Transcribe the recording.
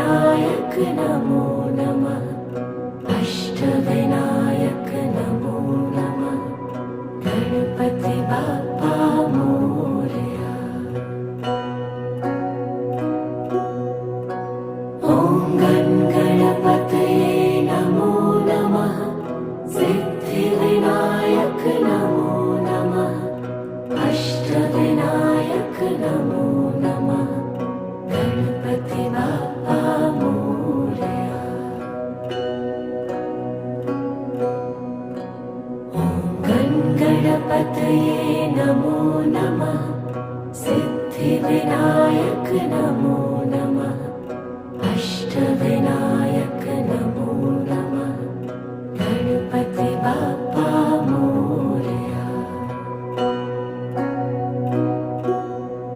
सिद्धिविनायक नमो नमः। अष्टविनायक नमो नमः। गणपति बाप्पा मोरया। ॐ गणपतये नमो नमः। सिद्धिविनायक नमो नमः। अष्टविनायक नमो नमः। गणपति बाप्पा मोरया। ॐ गणपतये नमो नमः। सिद्धिविनायक नमो नमः। अष्टविनायक